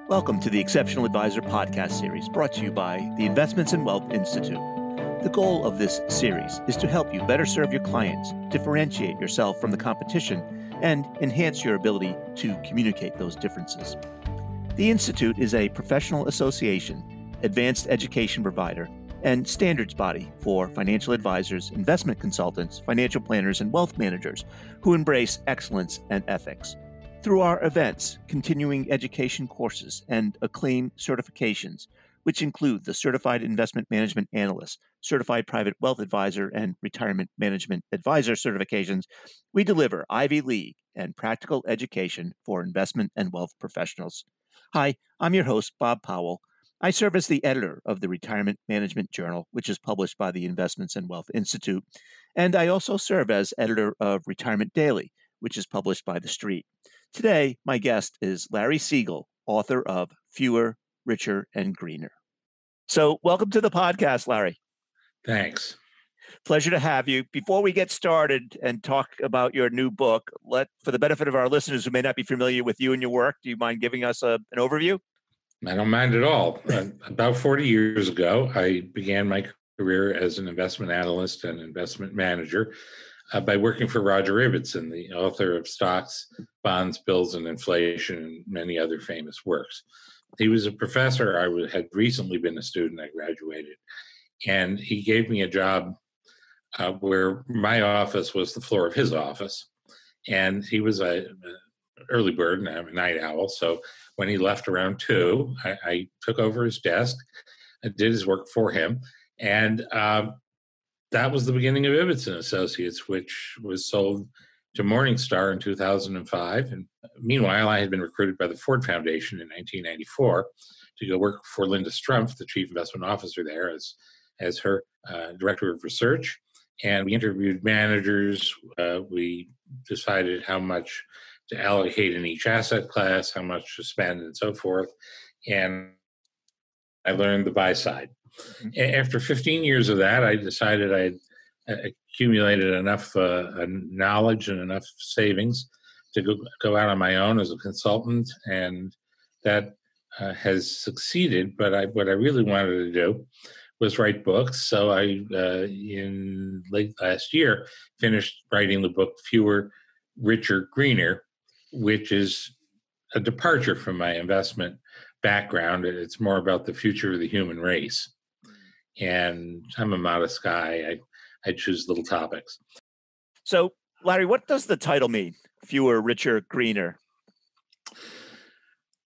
Welcome to the Exceptional Advisor podcast series brought to you by the Investments and Wealth Institute. The goal of this series is to help you better serve your clients, differentiate yourself from the competition, and enhance your ability to communicate those differences. The Institute is a professional association, advanced education provider, and standards body for financial advisors, investment consultants, financial planners, and wealth managers who embrace excellence and ethics. Through our events, continuing education courses, and acclaimed certifications, which include the Certified Investment Management Analyst, Certified Private Wealth Advisor, and Retirement Management Advisor certifications, we deliver Ivy League and practical education for investment and wealth professionals. Hi, I'm your host, Bob Powell. I serve as the editor of the Retirement Management Journal, which is published by the Investments and Wealth Institute, and I also serve as editor of Retirement Daily, which is published by The Street. Today, my guest is Larry Siegel, author of Fewer, Richer, and Greener. So welcome to the podcast, Larry. Thanks. Pleasure to have you. Before we get started and talk about your new book, for the benefit of our listeners who may not be familiar with you and your work, do you mind giving us an overview? I don't mind at all. About 40 years ago, I began my career as an investment analyst and investment manager by working for Roger Ibbotson, the author of Stocks, Bonds, Bills, and Inflation, and many other famous works. He was a professor. I had recently been a student. I graduated. And he gave me a job where my office was the floor of his office. And he was an early bird, and I'm a night owl. So when he left around 2, I took over his desk. I did his work for him. And that was the beginning of Ibbotson Associates, which was sold to Morningstar in 2005. And meanwhile, I had been recruited by the Ford Foundation in 1994 to go work for Linda Strumpf, the chief investment officer there, as her director of research. And we interviewed managers. We decided how much to allocate in each asset class, how much to spend, and so forth. And I learned the buy side. After 15 years of that, I decided I'd accumulated enough knowledge and enough savings to go out on my own as a consultant, and that has succeeded. But what I really wanted to do was write books. So I, in late last year, finished writing the book Fewer, Richer, Greener, which is a departure from my investment background. It's more about the future of the human race. And I'm a modest guy. I choose little topics. So, Larry, what does the title mean? Fewer, richer, greener.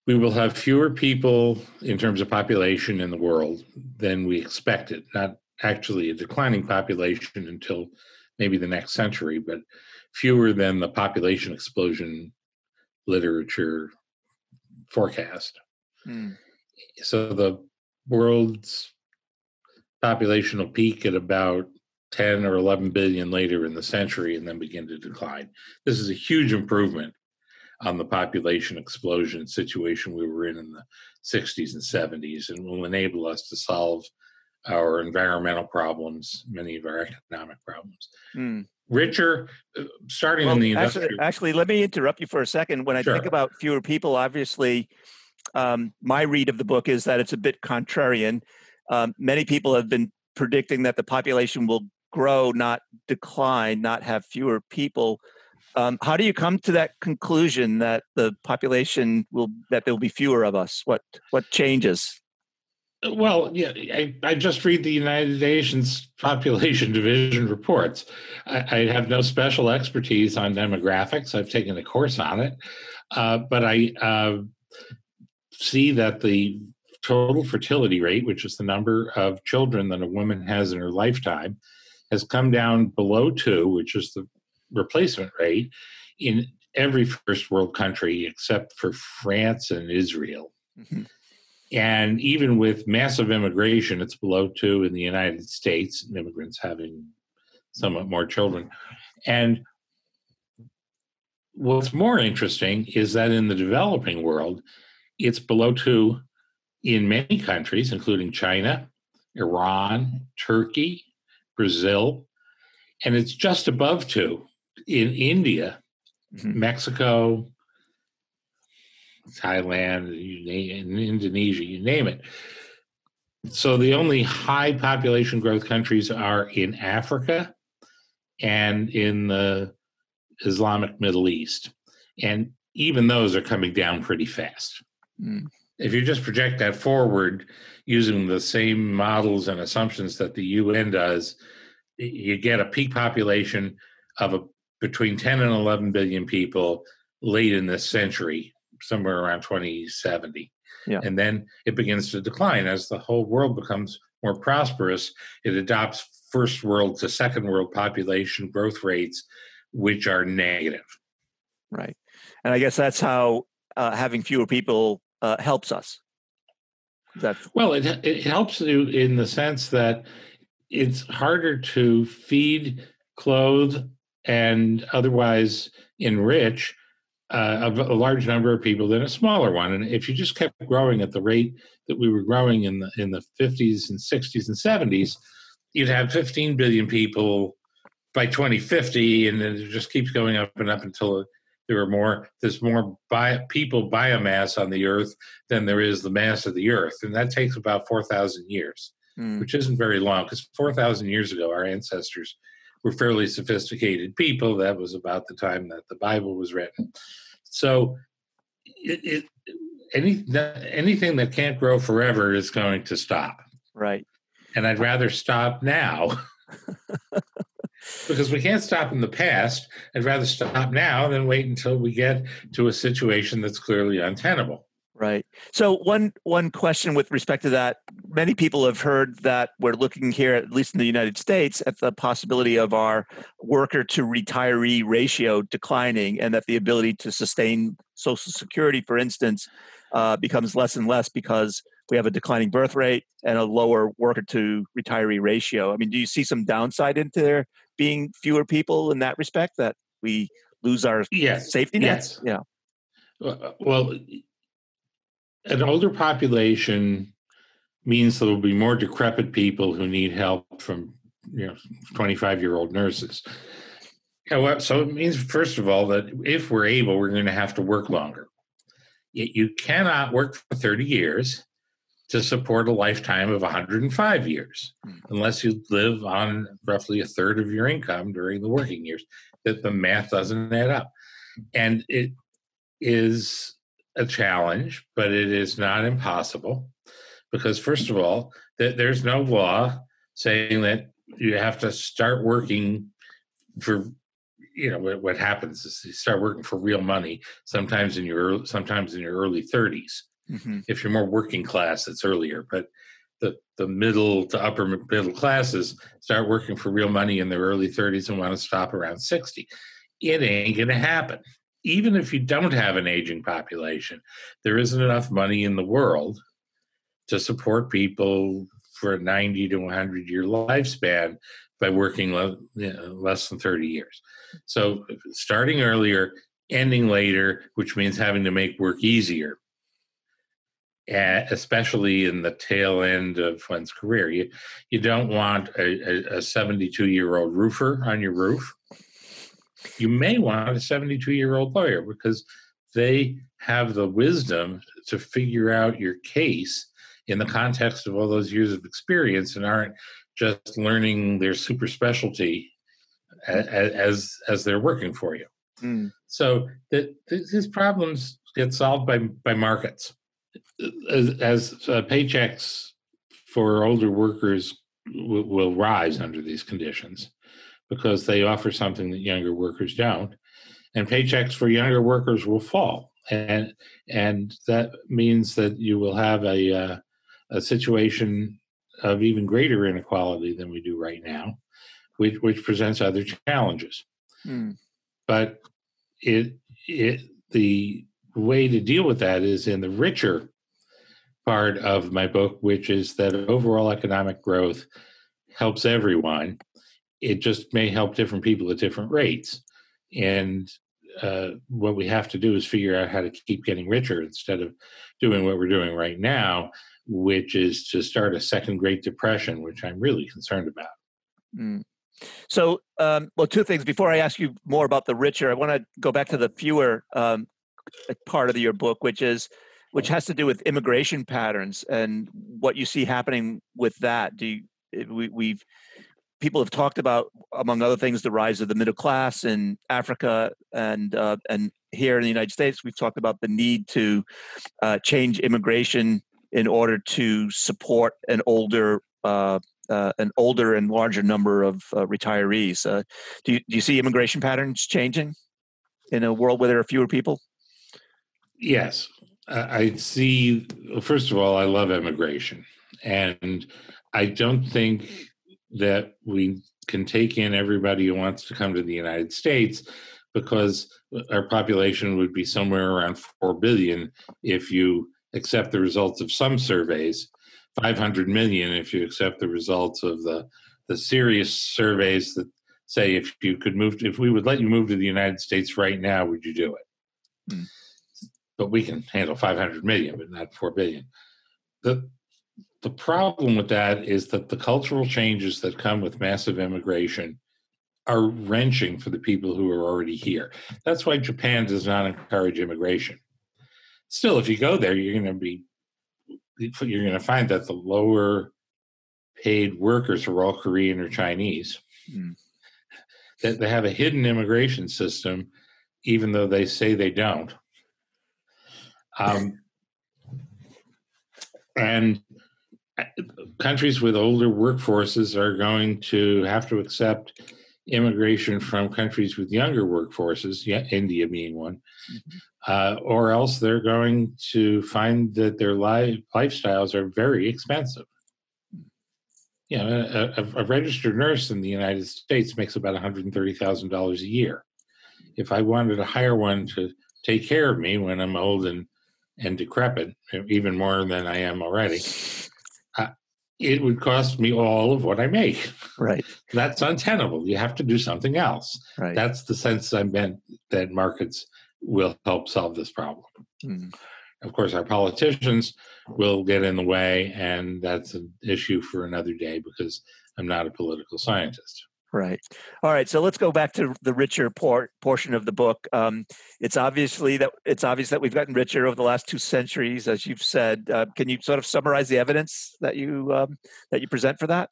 We will have fewer people in terms of population in the world than we expected. Not actually a declining population until maybe the next century, but fewer than the population explosion literature forecast. So the world's population will peak at about 10 or 11 billion later in the century and then begin to decline. This is a huge improvement on the population explosion situation we were in the 60s and 70s, and will enable us to solve our environmental problems, many of our economic problems. Richer, starting in the industrial... Actually, let me interrupt you for a second. When I think about fewer people, obviously, my read of the book is that it's a bit contrarian. Many people have been predicting that the population will grow, not decline, not have fewer people. How do you come to that conclusion that the population that there will be fewer of us? What changes? Well, yeah, I just read the United Nations Population Division reports. I have no special expertise on demographics. I've taken a course on it, but I see that the total fertility rate, which is the number of children that a woman has in her lifetime, has come down below 2, which is the replacement rate, in every first world country except for France and Israel. And even with massive immigration, it's below 2 in the United States, immigrants having somewhat more children. And what's more interesting is that in the developing world, it's below 2 in many countries, including China, Iran, Turkey, Brazil, and it's just above 2 in India, Mexico, Thailand, Indonesia, you name it. So the only high population growth countries are in Africa and in the Islamic Middle East. And even those are coming down pretty fast. Mm. If you just project that forward using the same models and assumptions that the UN does, you get a peak population of between 10 and 11 billion people late in this century, somewhere around 2070. Yeah. And then it begins to decline as the whole world becomes more prosperous. It adopts first world to second world population growth rates, which are negative. Right. And I guess that's how having fewer people helps us. Well, it helps you in the sense that it's harder to feed, clothe, and otherwise enrich a large number of people than a smaller one. And if you just kept growing at the rate that we were growing in the 50s and 60s and 70s, you'd have 15 billion people by 2050, and it just keeps going up and up until there's more people biomass on the Earth than there is the mass of the Earth. And that takes about 4,000 years, which isn't very long, because 4,000 years ago, our ancestors were fairly sophisticated people. That was about the time that the Bible was written. So anything that can't grow forever is going to stop. Right. And I'd rather stop now. Because we can't stop in the past. I'd rather stop now than wait until we get to a situation that's clearly untenable. Right. So one question with respect to that, many people have heard that we're looking here, at least in the United States, at the possibility of our worker to retiree ratio declining, and that the ability to sustain Social Security, for instance, becomes less and less because we have a declining birth rate and a lower worker to retiree ratio. I mean, do you see some downside into there being fewer people in that respect, that we lose our safety nets? Yes. Yeah. Well, an older population means there will be more decrepit people who need help from 25-year-old nurses. So it means, first of all, that if we're able, we're going to have to work longer. You cannot work for 30 years to support a lifetime of 105 years, unless you live on roughly a third of your income during the working years. That the math doesn't add up. And it is a challenge, but it is not impossible, because first of all, there's no law saying that you have to start working for, what happens is you start working for real money sometimes in your early 30s. Mm-hmm. If you're more working class, it's earlier, but the middle to upper middle classes start working for real money in their early 30s and want to stop around 60. It ain't going to happen. Even if you don't have an aging population, there isn't enough money in the world to support people for a 90 to 100-year lifespan by working less than 30 years. So starting earlier, ending later, which means having to make work easier, especially in the tail end of one's career. You don't want a 72-year-old roofer on your roof. You may want a 72-year-old lawyer, because they have the wisdom to figure out your case in the context of all those years of experience, and aren't just learning their super specialty as they're working for you. Mm. So these problems get solved by markets. As paychecks for older workers will rise under these conditions, because they offer something that younger workers don't, and paychecks for younger workers will fall, and that means that you will have a situation of even greater inequality than we do right now, which presents other challenges. Mm. But the way to deal with that is in the richer part of my book, which is that overall economic growth helps everyone. It just may help different people at different rates. And what we have to do is figure out how to keep getting richer instead of doing what we're doing right now, which is to start a second Great Depression, which I'm really concerned about. Mm. So, two things. Before I ask you more about the richer, I want to go back to the fewer part of your book, which has to do with immigration patterns and what you see happening with that. People have talked about, among other things, the rise of the middle class in Africa, and here in the United States, we've talked about the need to change immigration in order to support an older and larger number of retirees. Do you see immigration patterns changing in a world where there are fewer people? Yes. I see. First of all, I love immigration, and I don't think that we can take in everybody who wants to come to the United States, because our population would be somewhere around 4 billion if you accept the results of some surveys, 500 million if you accept the results of the serious surveys that say if we would let you move to the United States right now, would you do it? Mm. But we can handle 500 million, but not 4 billion. The problem with that is that the cultural changes that come with massive immigration are wrenching for the people who are already here. That's why Japan does not encourage immigration. Still, if you go there, you're going to find that the lower paid workers are all Korean or Chinese. Mm. That they have a hidden immigration system, even though they say they don't. And countries with older workforces are going to have to accept immigration from countries with younger workforces, India being one, or else they're going to find that their lifestyles are very expensive. You know, a registered nurse in the United States makes about $130,000 a year. If I wanted to hire one to take care of me when I'm old and decrepit, even more than I am already, it would cost me all of what I make. Right. That's untenable. You have to do something else. Right. That's the sense I meant that markets will help solve this problem. Mm. Of course, our politicians will get in the way, and that's an issue for another day because I'm not a political scientist. Right. All right. So let's go back to the richer portion of the book. It's obvious that we've gotten richer over the last 2 centuries, as you've said. Can you sort of summarize the evidence that you present for that?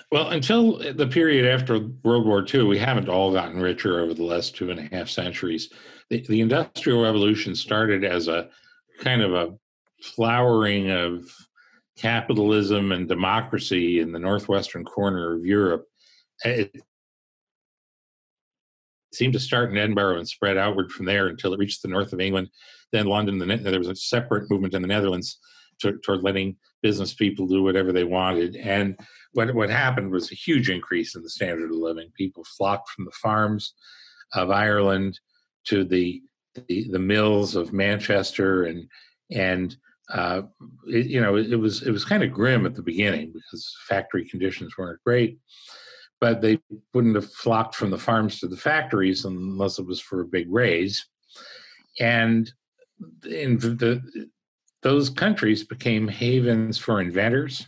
Well, until the period after World War II, we haven't all gotten richer over the last 2.5 centuries. The Industrial Revolution started as a kind of a flowering of capitalism and democracy in the northwestern corner of Europe. It seemed to start in Edinburgh and spread outward from there until it reached the north of England, then London. There was a separate movement in the Netherlands toward letting business people do whatever they wanted. And what happened was a huge increase in the standard of living. People flocked from the farms of Ireland to the mills of Manchester, and it was kind of grim at the beginning because factory conditions weren't great. But they wouldn't have flocked from the farms to the factories unless it was for a big raise. And those countries became havens for inventors.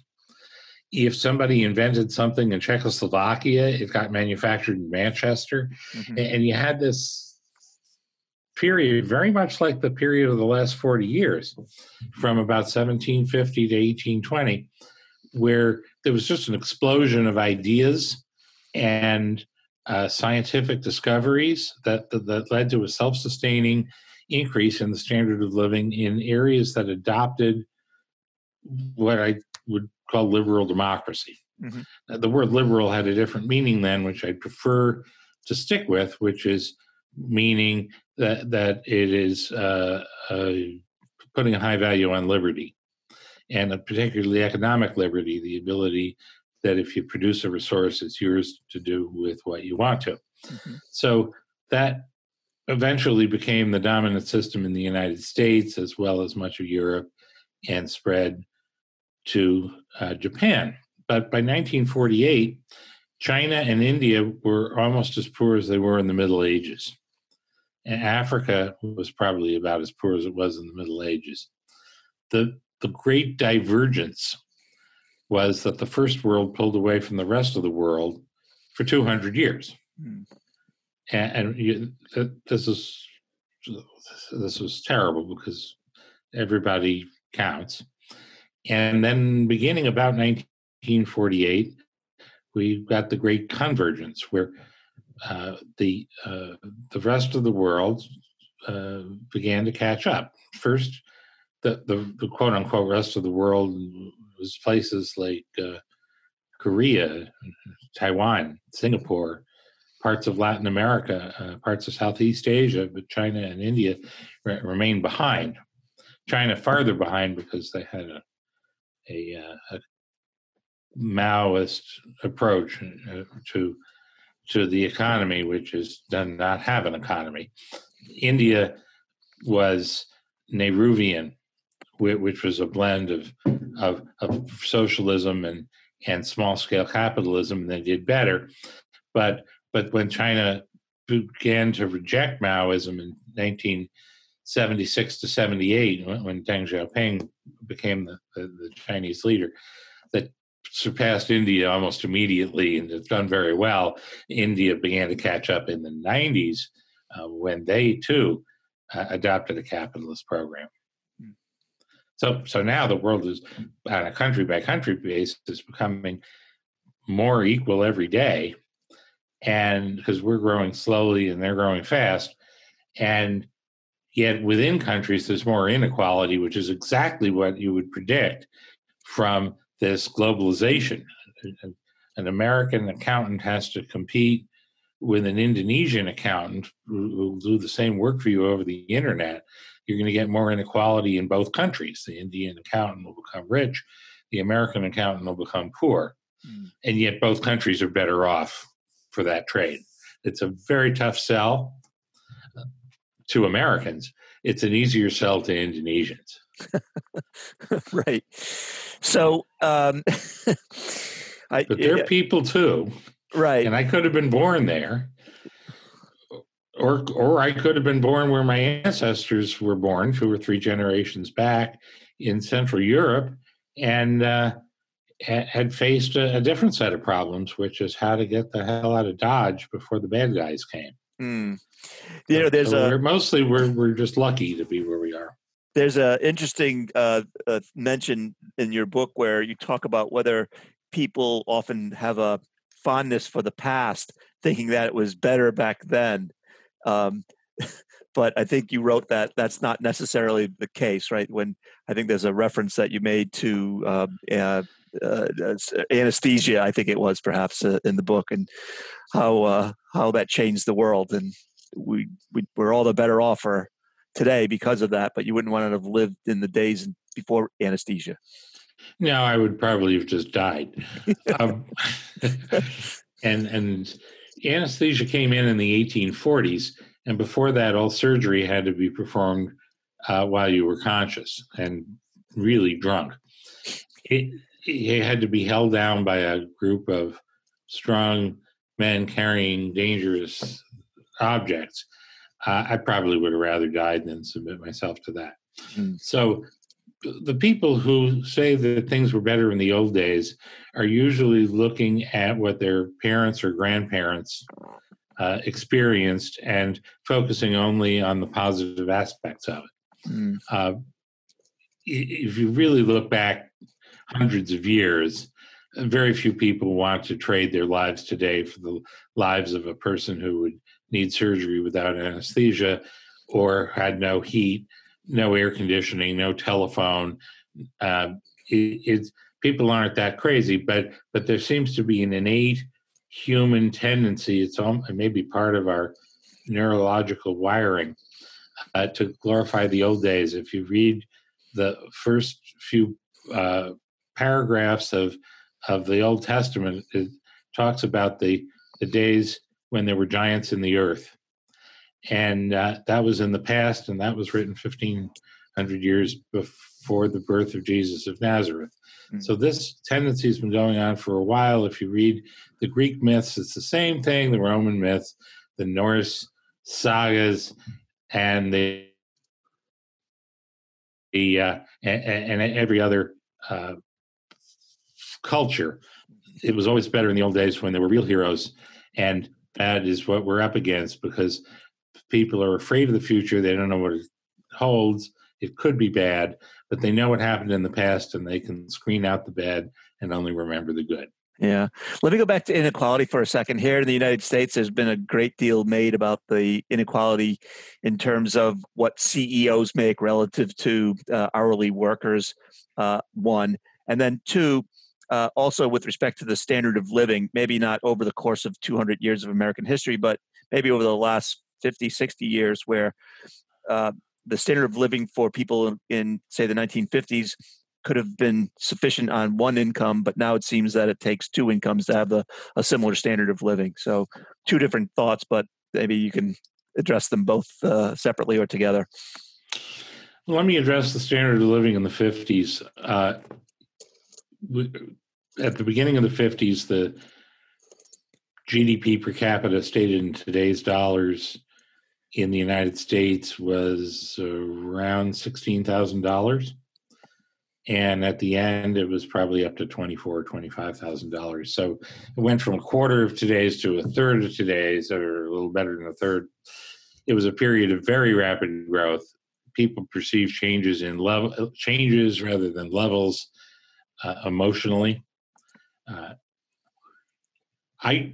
If somebody invented something in Czechoslovakia, it got manufactured in Manchester. Mm-hmm. And you had this period, very much like the period of the last 40 years, from about 1750 to 1820, where there was just an explosion of ideas and scientific discoveries that led to a self-sustaining increase in the standard of living in areas that adopted what I would call liberal democracy. Mm-hmm. The word liberal had a different meaning then, which I prefer to stick with, which is meaning that it is putting a high value on liberty, and particularly economic liberty, the ability that if you produce a resource, it's yours to do with what you want to. Mm-hmm. So that eventually became the dominant system in the United States, as well as much of Europe, and spread to Japan. But by 1948, China and India were almost as poor as they were in the Middle Ages. And Africa was probably about as poor as it was in the Middle Ages. The great divergence was that the first world pulled away from the rest of the world for 200 years. Mm. And this is this was terrible because everybody counts. And then beginning about 1948, we got the Great Convergence, where the rest of the world began to catch up. First, the quote unquote rest of the world was places like Korea, Taiwan, Singapore, parts of Latin America, parts of Southeast Asia, but China and India remained behind. China farther behind because they had a Maoist approach to the economy, which does not have an economy. India was Nehruvian, which was a blend of socialism and small scale capitalism. They did better, but when China began to reject Maoism in 1976 to 78, when Deng Xiaoping became the Chinese leader, that surpassed India almost immediately, and it's done very well. India began to catch up in the 90s when they too adopted a capitalist program. So now the world is, on a country by country basis, becoming more equal every day, and because we're growing slowly and they're growing fast, and yet within countries there's more inequality, which is exactly what you would predict from this globalization. An American accountant has to compete with an Indonesian accountant who will do the same work for you over the internet. You're going to get more inequality in both countries. The Indian accountant will become rich, the American accountant will become poor. And yet both countries are better off for that trade. It's a very tough sell to Americans. It's an easier sell to Indonesians. Right. So, but they're people too, right? And I could have been born there, or I could have been born where my ancestors were born, 2 or 3 generations back in Central Europe, and had faced a different set of problems, which is how to get the hell out of Dodge before the bad guys came. There's we're just lucky to be where we are. There's an interesting mention in your book where you talk about whether people often have a fondness for the past, thinking that it was better back then. But I think you wrote that that's not necessarily the case, right? When I think there's a reference that you made to anesthesia, I think it was perhaps in the book, and how that changed the world, and we're all the better off for today because of that, but you wouldn't want to have lived in the days before anesthesia. No, I would probably have just died. And anesthesia came in the 1840s, and before that, all surgery had to be performed while you were conscious and really drunk. It had to be held down by a group of strong men carrying dangerous objects. I probably would have rather died than submit myself to that. So the people who say that things were better in the old days are usually looking at what their parents or grandparents experienced and focusing only on the positive aspects of it. If you really look back hundreds of years, very few people want to trade their lives today for the lives of a person who would need surgery without anesthesia, or had no heat, no air conditioning, no telephone. People aren't that crazy, but there seems to be an innate human tendency. It may be part of our neurological wiring to glorify the old days. If you read the first few paragraphs of the Old Testament, it talks about the days when there were giants in the earth. And that was in the past, and that was written 1,500 years before the birth of Jesus of Nazareth. So this tendency has been going on for a while. If you read the Greek myths, it's the same thing, the Roman myths, the Norse sagas, and and every other culture. It was always better in the old days when there were real heroes, and that is what we're up against, because People are afraid of the future. They don't know what it holds. It could be bad, but they know what happened in the past, and they can screen out the bad and only remember the good. Yeah. Let me go back to inequality for a second. Here in the United States, there's been a great deal made about the inequality in terms of what CEOs make relative to hourly workers, one. And then two, also with respect to the standard of living, maybe not over the course of 200 years of American history, but maybe over the last 50, 60 years, where the standard of living for people in, say, the 1950s could have been sufficient on one income, but now it seems that it takes two incomes to have a similar standard of living. So two different thoughts, but maybe you can address them both separately or together. Let me address the standard of living in the 50s. At the beginning of the 50s, the GDP per capita stated in today's dollars in the United States was around $16,000. And at the end, it was probably up to $24,000 or $25,000. So it went from a quarter of today's to a third of today's, or a little better than a third. It was a period of very rapid growth. People perceive changes rather than levels emotionally. I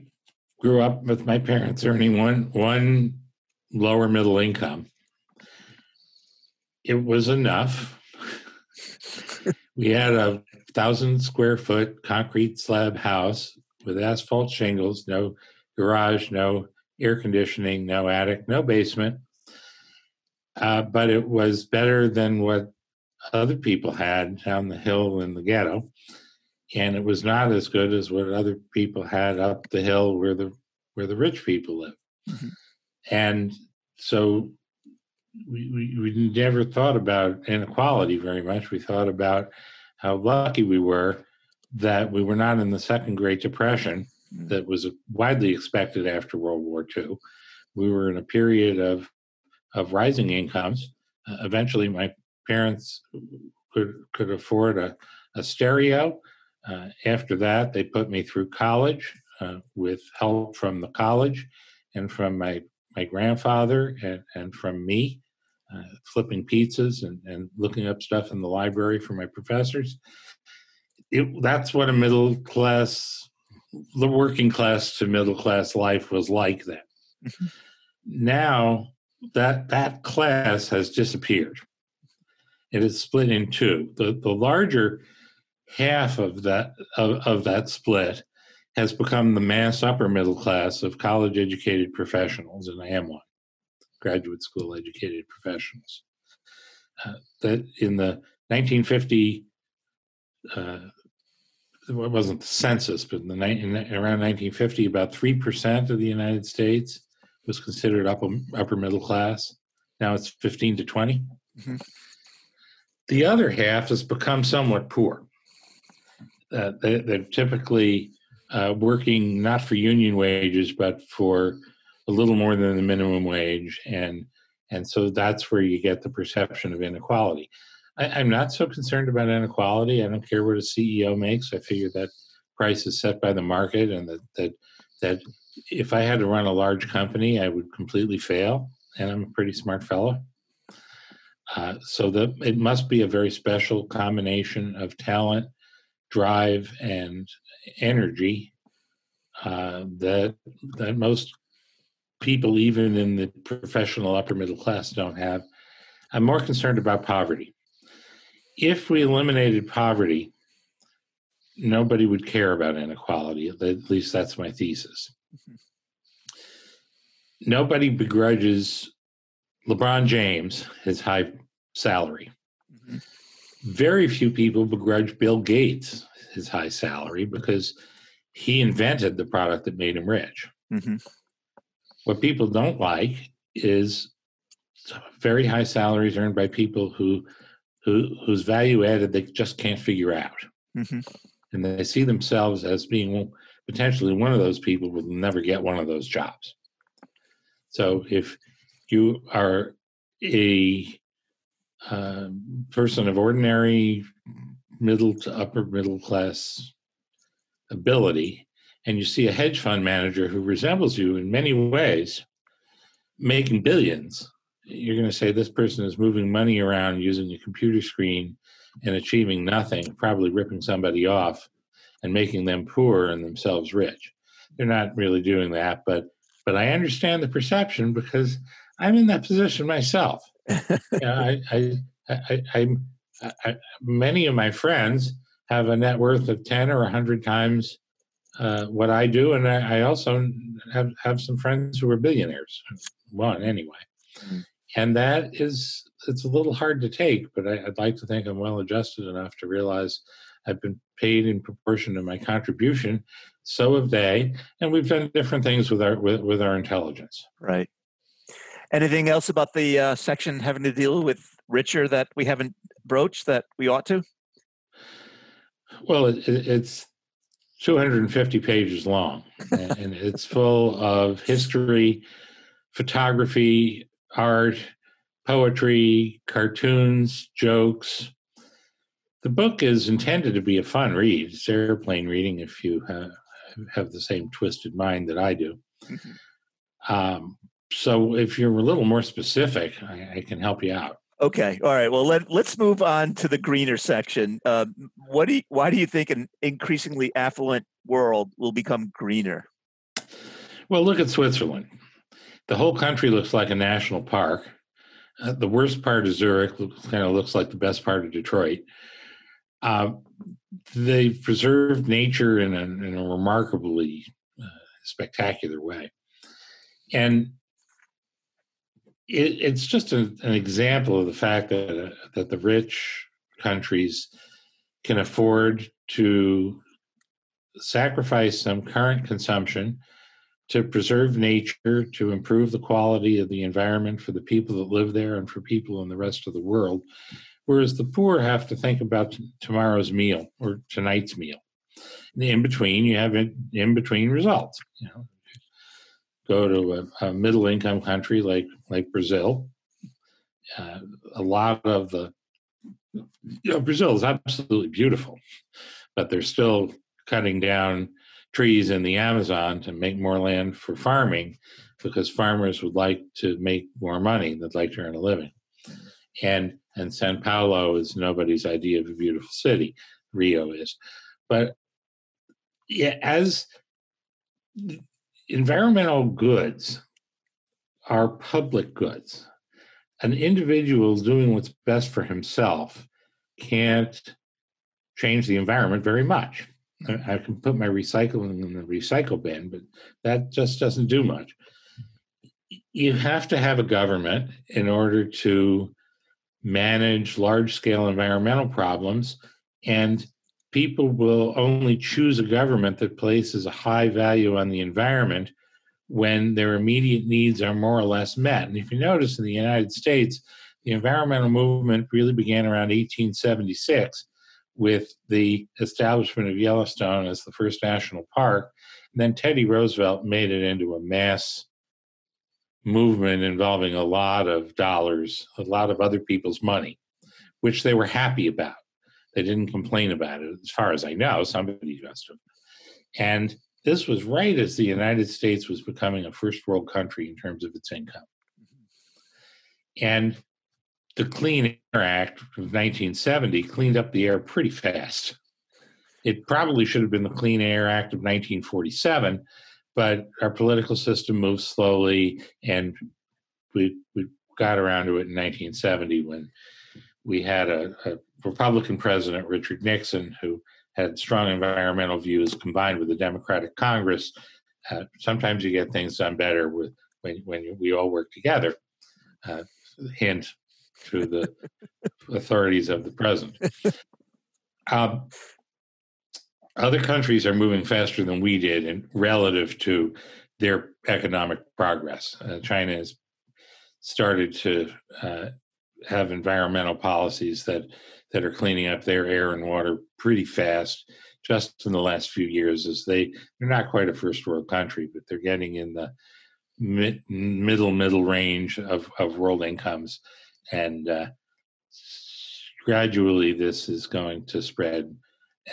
grew up with my parents earning one lower middle income. It was enough. We had a 1,000 square foot concrete slab house with asphalt shingles, no garage, no air conditioning, no attic, no basement. But it was better than what other people had down the hill in the ghetto. And it was not as good as what other people had up the hill where the rich people live. Mm-hmm. And so we never thought about inequality very much. We thought about how lucky we were that we were not in the second Great Depression that was widely expected after World War II. We were in a period of rising incomes. Eventually, my parents could afford a stereo. After that, they put me through college with help from the college and from my grandfather and from me, flipping pizzas and looking up stuff in the library for my professors. That's what the working class to middle class life was like then. Mm-hmm. Now that class has disappeared. It is split in two. The larger half of that split has become the mass upper middle class of college educated professionals, and I am one, graduate school educated professionals. That in the 1950, it wasn't the census, but around 1950, about 3% of the United States was considered upper middle class. Now it's 15 to 20. Mm-hmm. The other half has become somewhat poor. They're typically working not for union wages, but for a little more than the minimum wage. And so that's where you get the perception of inequality. I'm not so concerned about inequality. I don't care what a CEO makes. I figure that price is set by the market, and that if I had to run a large company, I would completely fail. And I'm a pretty smart fellow. So it must be a very special combination of talent, drive, and energy that most people, even in the professional upper middle class, don't have. I'm more concerned about poverty. If we eliminated poverty, nobody would care about inequality. At least that's my thesis. Mm-hmm. Nobody begrudges LeBron James his high salary. Mm-hmm. Very few people begrudge Bill Gates his high salary because he invented the product that made him rich. Mm-hmm. What people don't like is very high salaries earned by people whose value added they just can't figure out. Mm-hmm. And they see themselves as being potentially one of those people who will never get one of those jobs. So if you are a person of ordinary middle to upper middle class ability, and you see a hedge fund manager who resembles you in many ways, making billions, you're going to say this person is moving money around using a computer screen and achieving nothing, probably ripping somebody off and making them poor and themselves rich. They're not really doing that, but I understand the perception because I'm in that position myself. Many of my friends have a net worth of 10 or 100 times what I do, and I also have some friends who are billionaires. One anyway. Mm. And it's a little hard to take, but I'd like to think I'm well adjusted enough to realize I've been paid in proportion to my contribution. So have they, and we've done different things with our intelligence. Right. Anything else about the section having to deal with richer that we haven't broached that we ought to? Well, it's 250 pages long, and it's full of history, photography, art, poetry, cartoons, jokes. The book is intended to be a fun read. It's airplane reading if you have the same twisted mind that I do. Mm-hmm. So if you're a little more specific, I can help you out. Okay. All right. Well, let's move on to the greener section. Why do you think an increasingly affluent world will become greener? Well, look at Switzerland. The whole country looks like a national park. The worst part of Zurich kind of looks like the best part of Detroit. They've preserved nature in a remarkably spectacular way. And it's just an example of the fact that the rich countries can afford to sacrifice some current consumption to preserve nature, to improve the quality of the environment for the people that live there and for people in the rest of the world, whereas the poor have to think about tomorrow's meal or tonight's meal. In between, you have in-between results. Go to a middle-income country like Brazil. A lot of Brazil is absolutely beautiful, but they're still cutting down trees in the Amazon to make more land for farming because farmers would like to make more money. They'd like to earn a living. And Sao Paulo is nobody's idea of a beautiful city. Rio is. But yeah, as environmental goods are public goods, an individual doing what's best for himself can't change the environment very much. I can put my recycling in the recycle bin, but that just doesn't do much. You have to have a government in order to manage large-scale environmental problems, and people will only choose a government that places a high value on the environment when their immediate needs are more or less met. And if you notice in the United States, the environmental movement really began around 1876 with the establishment of Yellowstone as the first national park. And then Teddy Roosevelt made it into a mass movement involving a lot of dollars, a lot of other people's money, which they were happy about. They didn't complain about it. As far as I know, somebody must have. And this was right as the United States was becoming a first world country in terms of its income. And the Clean Air Act of 1970 cleaned up the air pretty fast. It probably should have been the Clean Air Act of 1947, but our political system moved slowly, and we got around to it in 1970 when we had a Republican president, Richard Nixon, who had strong environmental views combined with the Democratic Congress. Sometimes you get things done better when we all work together. Hint to the authorities of the present. Other countries are moving faster than we did in relative to their economic progress. China has started to have environmental policies that are cleaning up their air and water pretty fast just in the last few years, as they're not quite a first world country, but they're getting in the middle range of world incomes. And gradually this is going to spread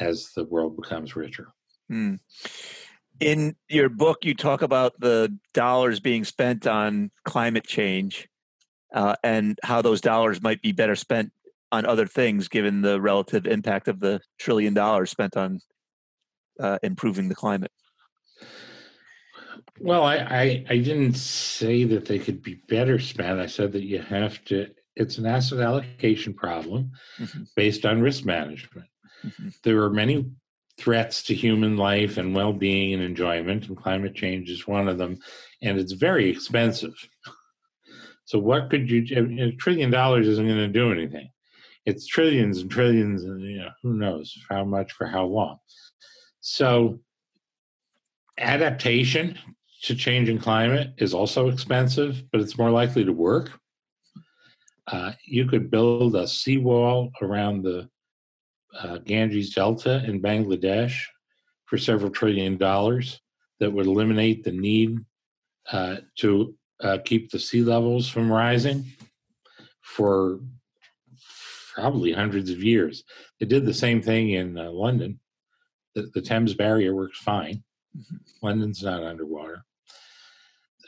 as the world becomes richer. In your book, you talk about the dollars being spent on climate change and how those dollars might be better spent on other things, given the relative impact of the $1 trillion spent on improving the climate. Well, I didn't say that they could be better spent. I said that you have to, it's an asset allocation problem based on risk management. There are many threats to human life and well-being and enjoyment, and climate change is one of them, and it's very expensive. So what could you, $1 trillion isn't going to do anything. It's trillions and trillions, and who knows how much for how long. So adaptation to changing climate is also expensive, but it's more likely to work. You could build a seawall around the Ganges Delta in Bangladesh for several $1 trillion that would eliminate the need to keep the sea levels from rising for probably hundreds of years. They did the same thing in London. The Thames Barrier works fine. London's not underwater.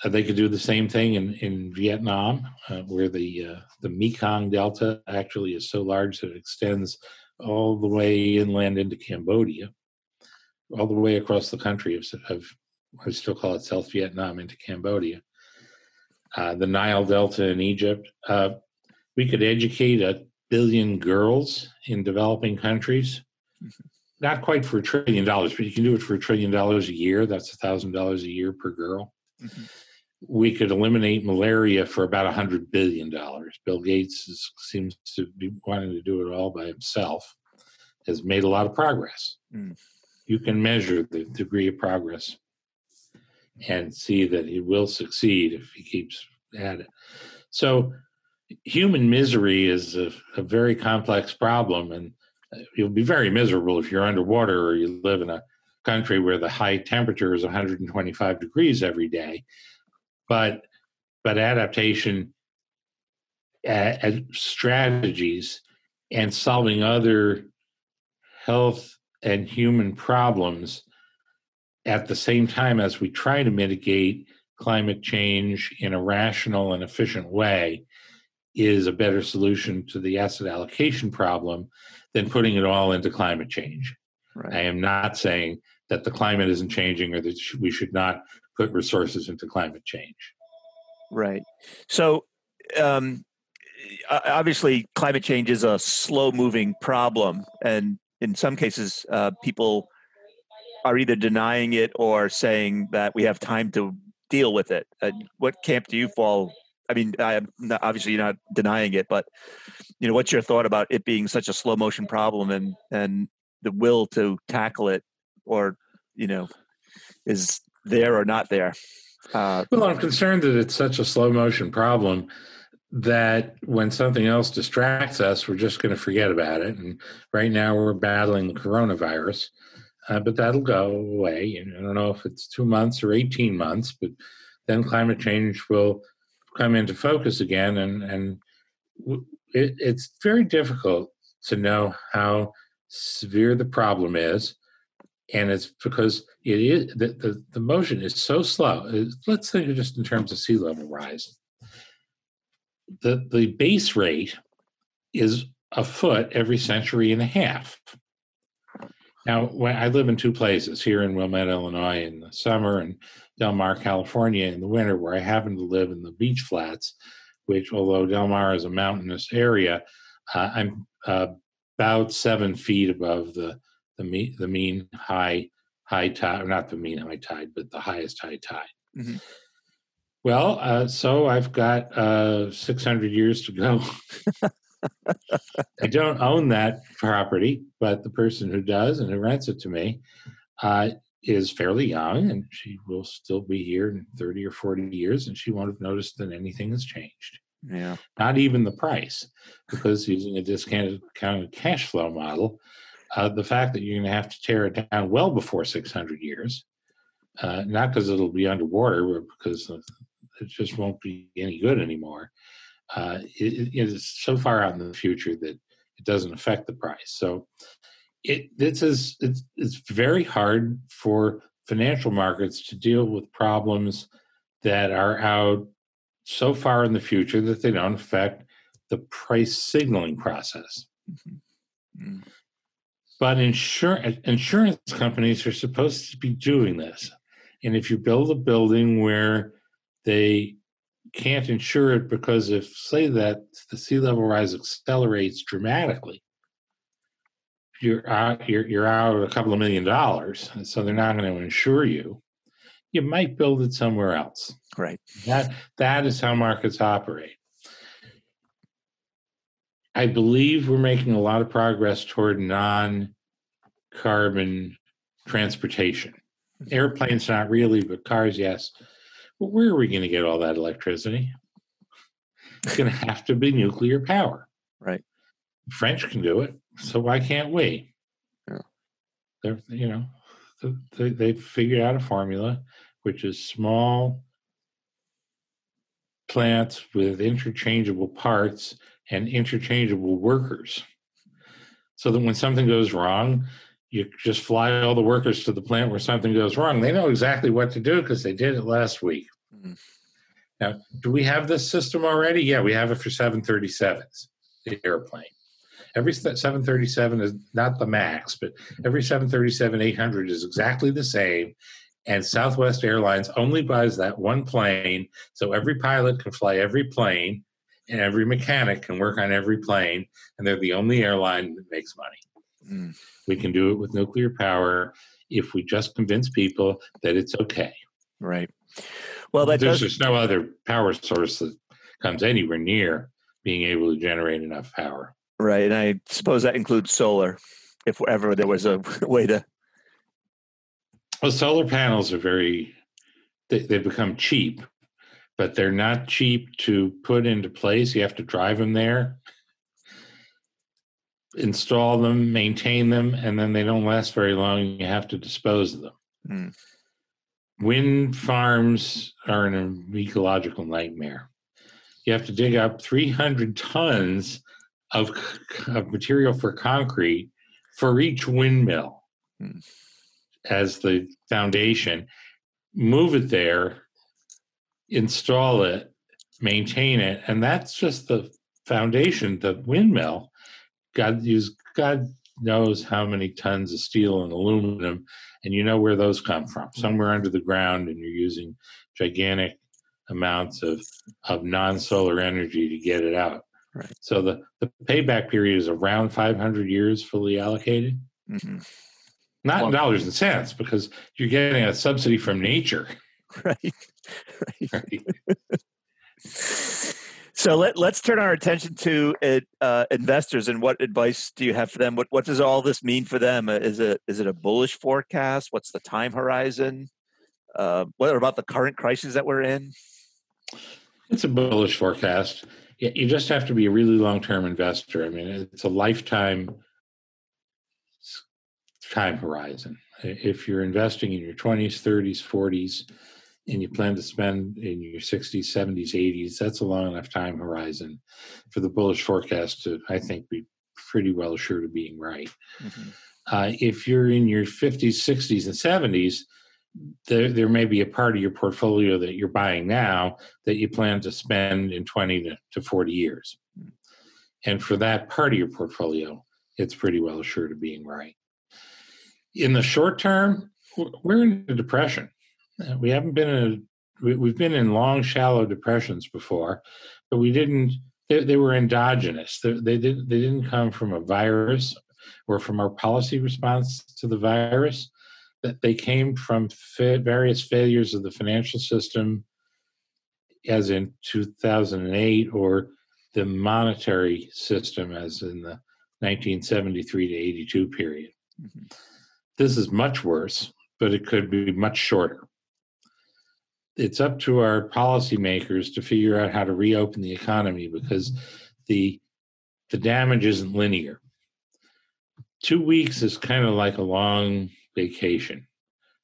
They could do the same thing in Vietnam, where the Mekong Delta actually is so large that it extends all the way inland into Cambodia, all the way across the country of I still call it South Vietnam into Cambodia. The Nile Delta in Egypt. We could educate 1 billion girls in developing countries. Not quite for $1 trillion, but you can do it for $1 trillion a year. That's $1,000 a year per girl. We could eliminate malaria for about $100 billion. Bill Gates seems to be wanting to do it all by himself, has made a lot of progress. You can measure the degree of progress and see that he will succeed if he keeps at it. So human misery is a very complex problem, and you'll be very miserable if you're underwater or you live in a country where the high temperature is 125 degrees every day. But adaptation strategies and solving other health and human problems at the same time as we try to mitigate climate change in a rational and efficient way is a better solution to the asset allocation problem than putting it all into climate change. Right. I am not saying that the climate isn't changing or that we should not put resources into climate change. Right. So obviously climate change is a slow-moving problem, and in some cases people are either denying it or saying that we have time to deal with it. What camp do you fall? I mean, obviously you're not denying it, but what's your thought about it being such a slow motion problem and the will to tackle it, or is there or not there? Well, I'm concerned that it's such a slow motion problem that when something else distracts us, we're just going to forget about it. And right now we're battling the coronavirus, but that'll go away. And I don't know if it's 2 months or 18 months, but then climate change will come into focus again. And it's very difficult to know how severe the problem is. And it's because it is the motion is so slow. Let's think of just in terms of sea level rise. The base rate is a foot every century and a half. Now, when I live in two places, here in Wilmette, Illinois in the summer and Del Mar, California in the winter, where I happen to live in the beach flats, which, although Del Mar is a mountainous area, I'm about 7 feet above the mean high tide, or not the mean high tide, but the highest high tide. Mm-hmm. Well, so I've got 600 years to go. I don't own that property, but the person who does and who rents it to me is fairly young, and she will still be here in 30 or 40 years, and she won't have noticed that anything has changed. Yeah. Not even the price, because using a discounted cash flow model, the fact that you're going to have to tear it down well before 600 years, not because it'll be underwater, but because it just won't be any good anymore. It is so far out in the future that it doesn't affect the price. So it's very hard for financial markets to deal with problems that are out so far in the future that they don't affect the price signaling process. Mm. But insurance companies are supposed to be doing this. And if you build a building where they can't insure it because if, say, that the sea level rise accelerates dramatically, you're out a couple of $1 million, and so they're not going to insure you. You might build it somewhere else. Right. That is how markets operate. I believe we're making a lot of progress toward non-carbon transportation. Airplanes, not really, but cars, yes. But where are we going to get all that electricity? It's going to have to be nuclear power. Right. The French can do it, so why can't we? Yeah. They've figured out a formula, which is small plants with interchangeable parts and interchangeable workers. So that when something goes wrong, you just fly all the workers to the plant where something goes wrong. They know exactly what to do because they did it last week. Mm-hmm. Now, do we have this system already? Yeah, we have it for 737s, the airplane. Every 737 is not the max, but every 737-800 is exactly the same. And Southwest Airlines only buys that one plane, so every pilot can fly every plane, and every mechanic can work on every plane, and they're the only airline that makes money. Mm. We can do it with nuclear power if we just convince people that it's okay. Right. Well, there's no other power source that comes anywhere near being able to generate enough power. Right, and I suppose that includes solar, if ever there was a way to. Well, solar panels are they've become cheap, but they're not cheap to put into place. You have to drive them there, install them, maintain them, and then they don't last very long. You have to dispose of them. Mm. Wind farms are an ecological nightmare. You have to dig up 300 tons of material for concrete for each windmill as the foundation, move it there, install it, maintain it, and that's just the foundation. The windmill, God knows how many tons of steel and aluminum, and you know where those come from, somewhere under the ground, and you're using gigantic amounts of non-solar energy to get it out. Right. So the payback period is around 500 years fully allocated. Mm-hmm. Not in dollars and cents, because you're getting a subsidy from nature. Right. So let's turn our attention to investors, and what advice do you have for them? What does all this mean for them? Is it a bullish forecast? What's the time horizon? What about the current crisis that we're in? It's a bullish forecast. You just have to be a really long-term investor. I mean, it's a lifetime time horizon. If you're investing in your 20s, 30s, 40s, and you plan to spend in your 60s, 70s, 80s, that's a long enough time horizon for the bullish forecast to, I think, be pretty well assured of being right. Mm-hmm. If you're in your 50s, 60s, and 70s, there may be a part of your portfolio that you're buying now that you plan to spend in 20 to 40 years. And for that part of your portfolio, it's pretty well assured of being right. In the short term, we're in a depression. We haven't been we've been in long, shallow depressions before, but they were endogenous. They didn't come from a virus or from our policy response to the virus. That they came from various failures of the financial system, as in 2008, or the monetary system, as in the 1973 to 82 period. Mm-hmm. This is much worse, but it could be much shorter. It's up to our policymakers to figure out how to reopen the economy, because the damage isn't linear. 2 weeks is kind of like a long vacation.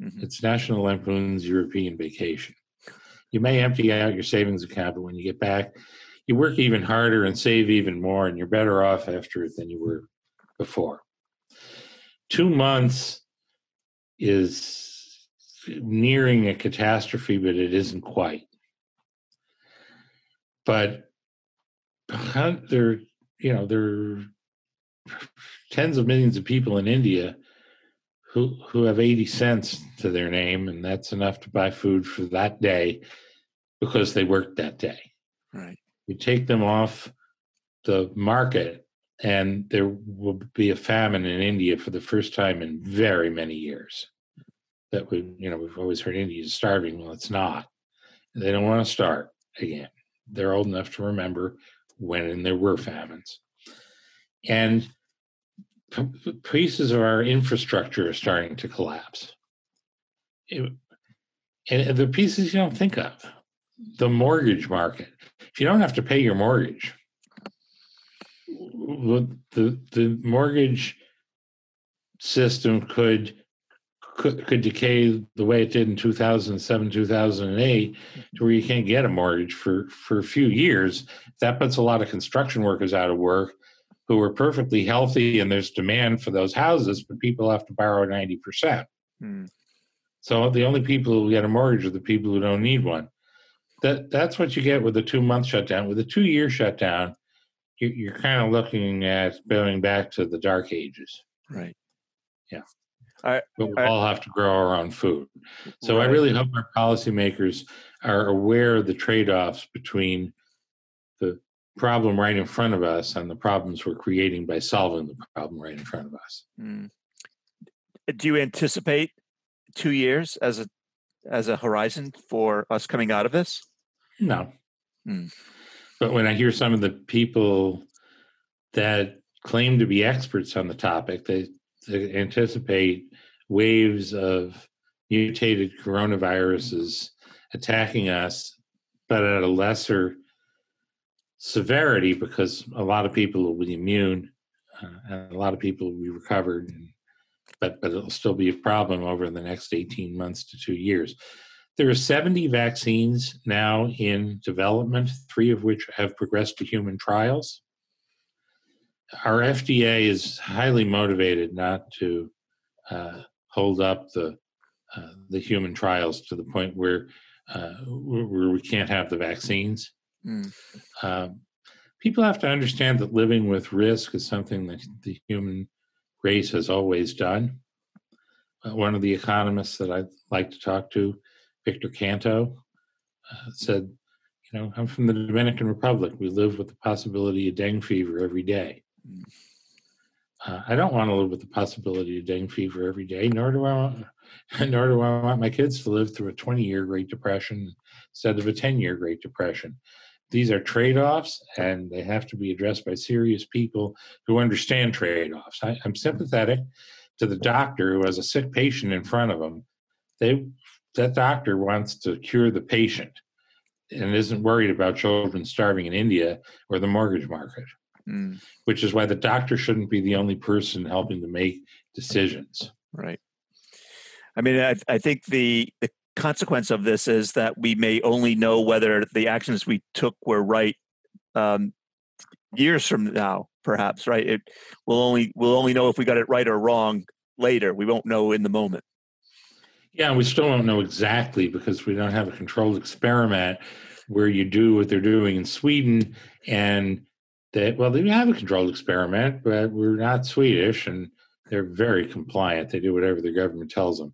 Mm-hmm. It's National Lampoon's European Vacation. You may empty out your savings account, but when you get back, you work even harder and save even more, and you're better off after it than you were before. 2 months is nearing a catastrophe, but it isn't quite. But there are tens of millions of people in India who have 80 cents to their name, and that's enough to buy food for that day because they worked that day. Right. You take them off the market, and there will be a famine in India for the first time in very many years. That we've always heard India is starving. Well, it's not. They don't want to start again. They're old enough to remember when there were famines. And pieces of our infrastructure are starting to collapse. And the pieces you don't think of, the mortgage market. If you don't have to pay your mortgage, the mortgage system could decay the way it did in 2007, 2008, to where you can't get a mortgage for a few years. That puts a lot of construction workers out of work who are perfectly healthy, and there's demand for those houses, but people have to borrow 90%. So the only people who get a mortgage are the people who don't need one. That's what you get with a 2-month shutdown. With a 2-year shutdown, you're kind of looking at going back to the dark ages. Right. Yeah. But we all have to grow our own food. So right. I really hope our policymakers are aware of the trade-offs between the problem right in front of us and the problems we're creating by solving the problem right in front of us. Do you anticipate 2 years as a horizon for us coming out of this? No. But when I hear some of the people that claim to be experts on the topic, they anticipate waves of mutated coronaviruses attacking us, but at a lesser severity, because a lot of people will be immune and a lot of people will be recovered, but it'll still be a problem over the next 18 months to 2 years. There are 70 vaccines now in development, 3 of which have progressed to human trials. Our FDA is highly motivated not to hold up the human trials to the point where we can't have the vaccines. People have to understand that living with risk is something that the human race has always done. One of the economists that I like to talk to, Victor Canto, said, I'm from the Dominican Republic. We live with the possibility of dengue fever every day. I don't want to live with the possibility of dengue fever every day, nor do I want my kids to live through a 20-year Great Depression instead of a 10-year Great Depression. These are trade-offs, and they have to be addressed by serious people who understand trade-offs. I'm sympathetic to the doctor who has a sick patient in front of him. That doctor wants to cure the patient and isn't worried about children starving in India or the mortgage market, which is why the doctor shouldn't be the only person helping to make decisions. Right. I mean, I think the consequence of this is that we may only know whether the actions we took were right years from now, perhaps. Right. We'll only know if we got it right or wrong later. We won't know in the moment. Yeah, we still don't know exactly because we don't have a controlled experiment where you do what they're doing in Sweden, and they have a controlled experiment, but we're not Swedish, and they're very compliant. They do whatever the government tells them.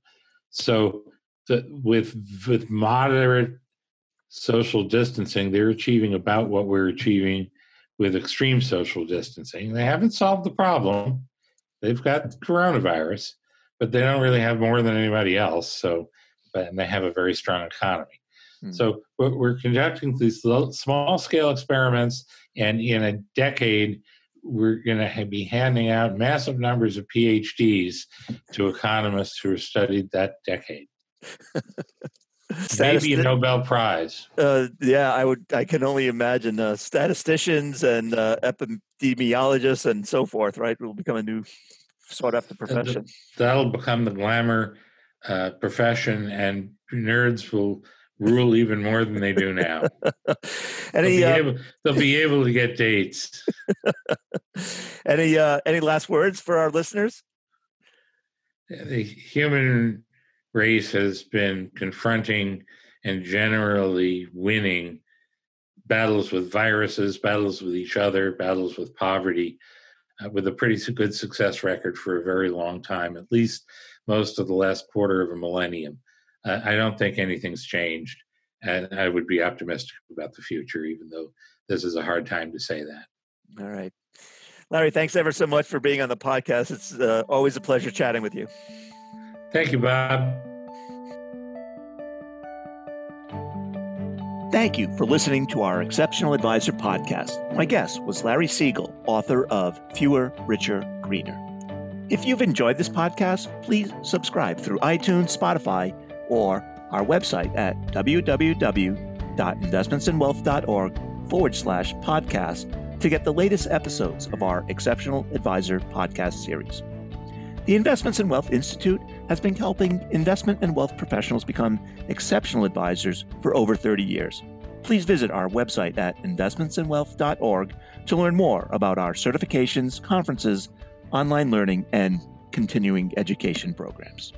So with moderate social distancing, they're achieving about what we're achieving with extreme social distancing. They haven't solved the problem. They've got coronavirus, but they don't really have more than anybody else. And they have a very strong economy. So we're conducting these small-scale experiments, and in a decade, we're going to be handing out massive numbers of PhDs to economists who have studied that decade. Maybe a Nobel Prize. I can only imagine statisticians and epidemiologists and so forth, right? Will become a new sought-after profession. That'll become the glamour profession, and nerds will rule even more than they do now. They'll be able to get dates. Any last words for our listeners? The human race has been confronting and generally winning battles with viruses, battles with each other, battles with poverty, with a pretty good success record for a very long time, at least most of the last quarter of a millennium. I don't think anything's changed, and I would be optimistic about the future, even though this is a hard time to say that. All right. Larry, thanks ever so much for being on the podcast. It's always a pleasure chatting with you. Thank you, Bob. Thank you for listening to our Exceptional Advisor podcast. My guest was Larry Siegel, author of Fewer, Richer, Greener. If you've enjoyed this podcast, please subscribe through iTunes, Spotify, or our website at www.investmentsandwealth.org/podcast to get the latest episodes of our Exceptional Advisor podcast series. The Investments and Wealth Institute has been helping investment and wealth professionals become exceptional advisors for over 30 years. Please visit our website at investmentsandwealth.org to learn more about our certifications, conferences, online learning, and continuing education programs.